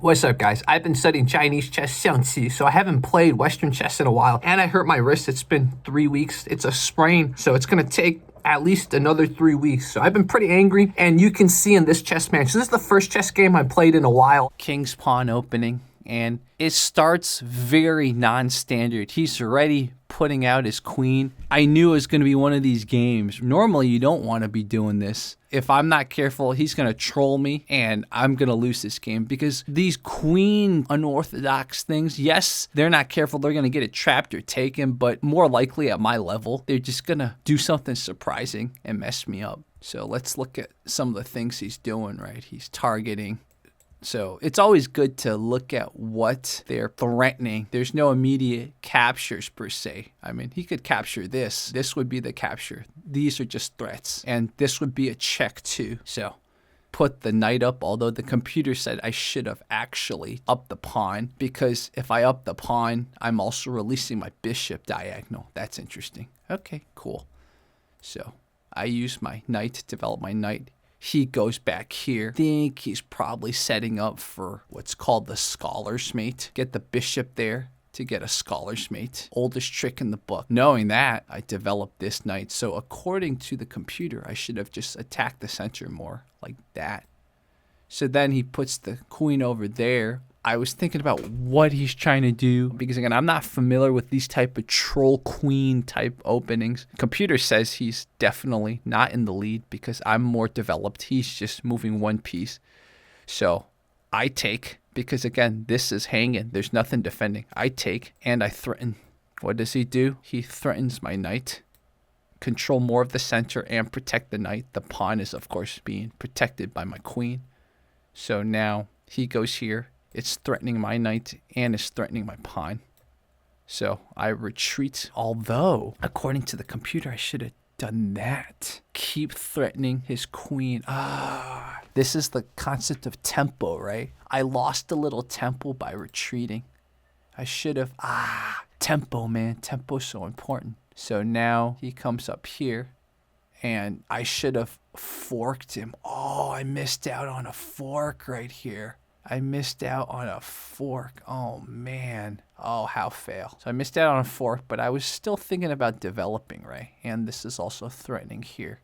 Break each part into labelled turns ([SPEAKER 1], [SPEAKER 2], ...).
[SPEAKER 1] What's up, guys? I've been studying Chinese chess 象棋, so I haven't played Western chess in a while, and I hurt my wrist. It's been 3 weeks. It's a sprain, so it's gonna take at least another 3 weeks. So I've been pretty angry, and you can see in this chess match, this is the first chess game I played in a while.
[SPEAKER 2] King's pawn opening, and it starts very non-standard. He's already putting out his queen. I knew it was going to be one of these games. Normally, you don't want to be doing this. If I'm not careful, he's going to troll me, and I'm going to lose this game because these queen unorthodox things, yes, they're not careful. They're going to get it trapped or taken, but more likely at my level, they're just going to do something surprising and mess me up. So let's look at some of the things he's doing, right? He's targeting. So it's always good to look at what they're threatening. There's no immediate captures per se. I mean, he could capture this. This would be the capture. These are just threats. And this would be a check too. So put the knight up, although the computer said I should have actually upped the pawn, because if I up the pawn, I'm also releasing my bishop diagonal. That's interesting. Okay, cool. So I use my knight to develop my knight. He goes back here. I think he's probably setting up for what's called the scholar's mate. Get the bishop there to get a scholar's mate. Oldest trick in the book. Knowing that, I developed this knight. So according to the computer, I should have just attacked the center more like that. So then he puts the queen over there. I was thinking about what he's trying to do because, again, I'm not familiar with these type of troll queen type openings. Computer says he's definitely not in the lead because I'm more developed. He's just moving one piece. So I take, because, again, this is hanging. There's nothing defending. I take and I threaten. What does he do? He threatens my knight. Control more of the center and protect the knight. The pawn is, of course, being protected by my queen. So now he goes here. It's threatening my knight and it's threatening my pawn. So I retreat, although, according to the computer, I should have done that. Keep threatening his queen. This is the concept of tempo, right? I lost a little tempo by retreating. I should have, tempo, man. Tempo's so important. So now he comes up here and I should have forked him. Oh, I missed out on a fork right here. I missed out on a fork. Oh, man. Oh, how fail. So I missed out on a fork, but I was still thinking about developing, right? And this is also threatening here.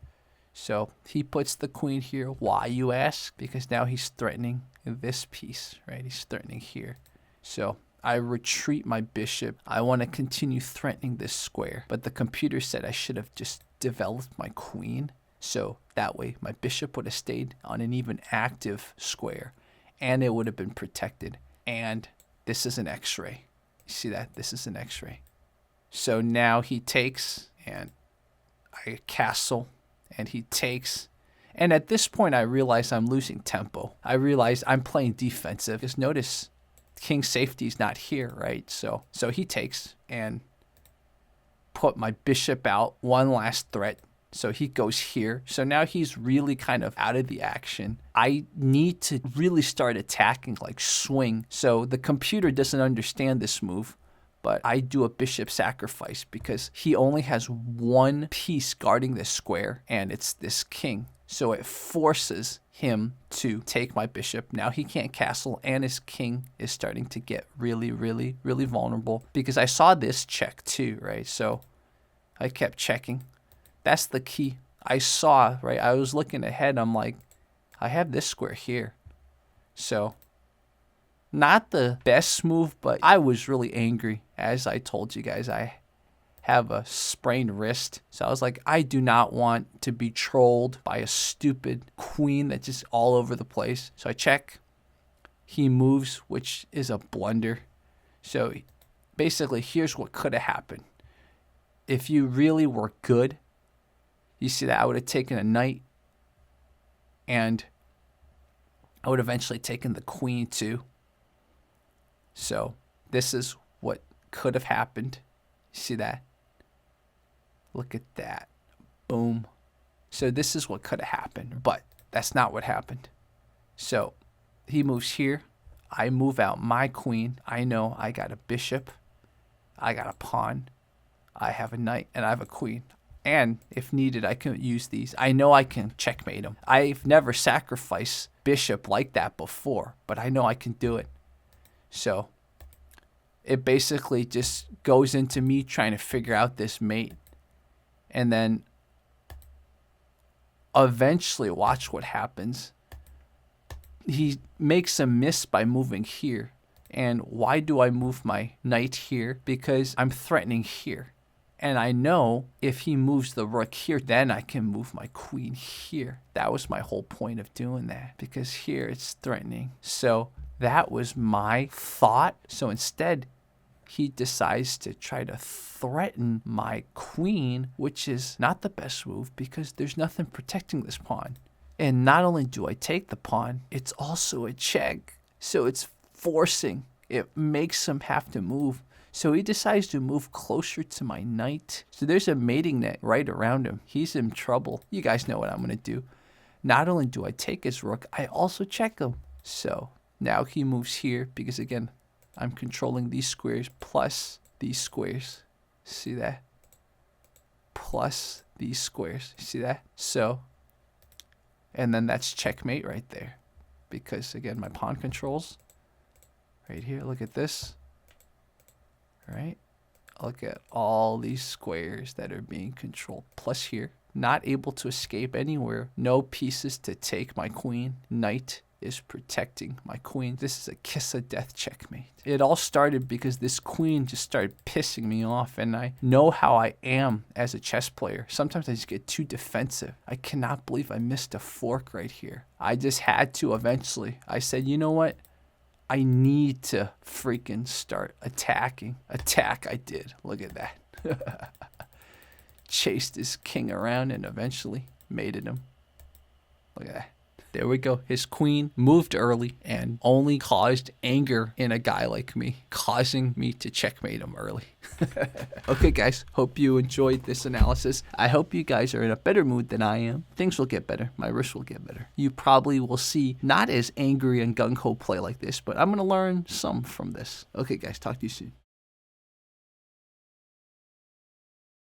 [SPEAKER 2] So he puts the queen here. Why, you ask? Because now he's threatening this piece, right? He's threatening here. So I retreat my bishop. I want to continue threatening this square, but the computer said I should have just developed my queen. So that way my bishop would have stayed on an even active square. And it would have been protected. And this is an x-ray. You see that? This is an x-ray. So now he takes, and I castle, and he takes. And at this point, I realize I'm losing tempo. I realize I'm playing defensive. Because notice, king safety is not here, right? So he takes and put my bishop out. One last threat. So he goes here. So now he's really kind of out of the action. I need to really start attacking, like swing. So the computer doesn't understand this move, but I do a bishop sacrifice because he only has one piece guarding this square, and it's this king. So it forces him to take my bishop. Now he can't castle, and his king is starting to get really, really, really vulnerable because I saw this check too, right? So I kept checking. That's the key. I saw, right? I was looking ahead. I'm like, I have this square here. So, not the best move, but I was really angry. As I told you guys, I have a sprained wrist. So I was like, I do not want to be trolled by a stupid queen that's just all over the place. So I check. He moves, which is a blunder. So, basically, here's what could have happened. If you really were good, you see that I would have taken a knight, and I would have eventually taken the queen too. So this is what could have happened. You see that? Look at that. Boom. So this is what could have happened, but that's not what happened. So he moves here. I move out my queen. I know I got a bishop. I got a pawn. I have a knight, and I have a queen. And if needed, I can use these. I know I can checkmate him. I've never sacrificed bishop like that before, but I know I can do it. So it basically just goes into me trying to figure out this mate. And then eventually, watch what happens. He makes a miss by moving here. And why do I move my knight here? Because I'm threatening here. And I know if he moves the rook here, then I can move my queen here. That was my whole point of doing that, because here it's threatening. So that was my thought. So instead, he decides to try to threaten my queen, which is not the best move because there's nothing protecting this pawn. And not only do I take the pawn, it's also a check. So it's forcing. It makes him have to move. So he decides to move closer to my knight. So there's a mating net right around him. He's in trouble. You guys know what I'm going to do. Not only do I take his rook, I also check him. So now he moves here because, again, I'm controlling these squares plus these squares. See that? Plus these squares. See that? So, and then that's checkmate right there. Because, again, my pawn controls. Right here, look at this. Right? Look at all these squares that are being controlled. Plus here, not able to escape anywhere. No pieces to take my queen. Knight is protecting my queen. This is a kiss of death checkmate. It all started because this queen just started pissing me off, and I know how I am as a chess player. Sometimes I just get too defensive. I cannot believe I missed a fork right here. I just had to eventually. I said, you know what? I need to freaking start attacking. Attack, I did. Look at that. Chased his king around and eventually mated him. Look at that. There we go. His queen moved early and only caused anger in a guy like me, causing me to checkmate him early. Okay, guys. Hope you enjoyed this analysis. I hope you guys are in a better mood than I am. Things will get better. My wrist will get better. You probably will see not as angry and gung-ho play like this, but I'm going to learn some from this. Okay, guys. Talk to you soon.